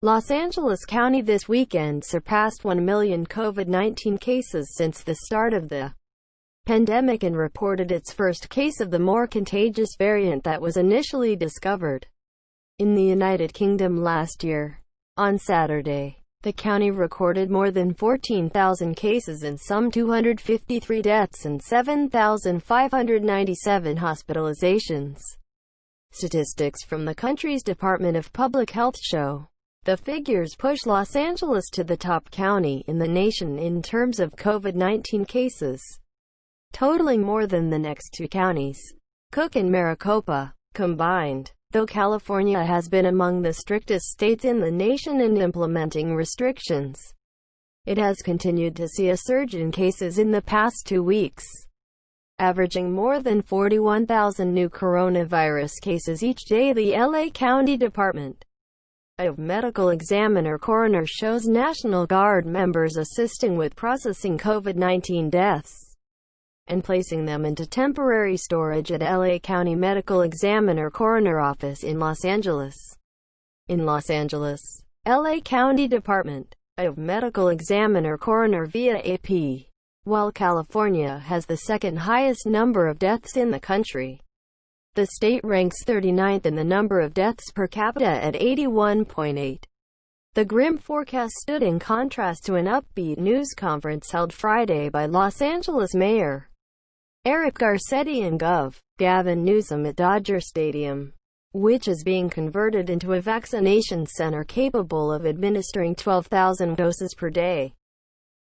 Los Angeles County this weekend surpassed 1 million COVID-19 cases since the start of the pandemic and reported its first case of the more contagious variant that was initially discovered in the United Kingdom last year. On Saturday, the county recorded more than 14,000 cases and some 253 deaths and 7,597 hospitalizations. Statistics from the country's Department of Public Health show the figures push Los Angeles to the top county in the nation in terms of COVID-19 cases, totaling more than the next two counties, Cook and Maricopa, combined. Though California has been among the strictest states in the nation in implementing restrictions, it has continued to see a surge in cases in the past 2 weeks, averaging more than 41,000 new coronavirus cases each day. The LA County Dept of Medical Examiner-Coroner shows National Guard members assisting with processing COVID-19 deaths and placing them into temporary storage at LA County Medical Examiner-Coroner Office in Los Angeles. In Los Angeles, LA County Dept of Medical Examiner-Coroner via AP, while California has the second highest number of deaths in the country. The state ranks 39th in the number of deaths per capita at 81.8. The grim forecast stood in contrast to an upbeat news conference held Friday by Los Angeles Mayor Garcetti and Gov. Gavin Newsom at Dodger Stadium, which is being converted into a vaccination center capable of administering 12,000 doses per day.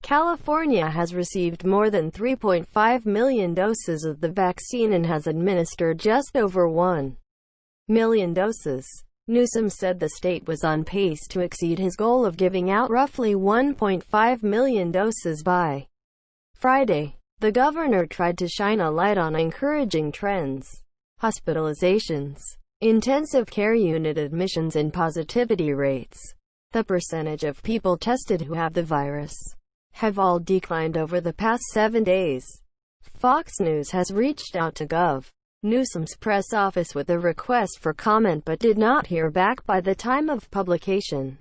California has received more than 3.5 million doses of the vaccine and has administered just over 1 million doses. Newsom said the state was on pace to exceed his goal of giving out roughly 1.5 million doses by Friday. The governor tried to shine a light on encouraging trends: hospitalizations, intensive care unit admissions and positivity rates. The percentage of people tested who have the virus have all declined over the past 7 days. Fox News has reached out to Gov. Newsom's press office with a request for comment but did not hear back by the time of publication.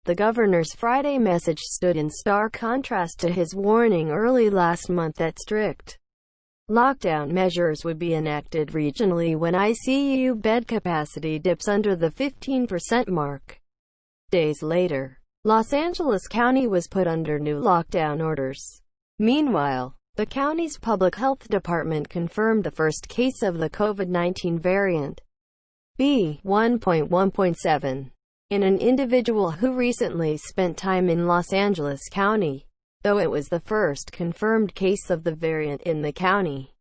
The governor's Friday message stood in stark contrast to his warning early last month that strict lockdown measures would be enacted regionally when ICU bed capacity dips under the 15% mark. Days later, Los Angeles County was put under new lockdown orders. Meanwhile, the county's public health department confirmed the first case of the COVID-19 variant B.1.1.7 in an individual who recently spent time in Los Angeles County, though it was the first confirmed case of the variant in the county.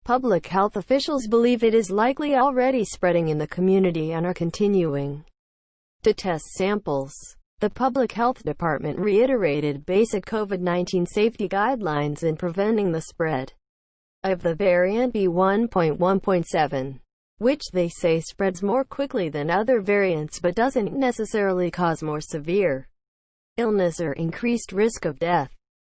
Public health officials believe it is likely already spreading in the community and are continuing to test samples. The Public Health Department reiterated basic COVID-19 safety guidelines in preventing the spread of the variant B.1.1.7, which they say spreads more quickly than other variants but doesn't necessarily cause more severe illness or increased risk of death.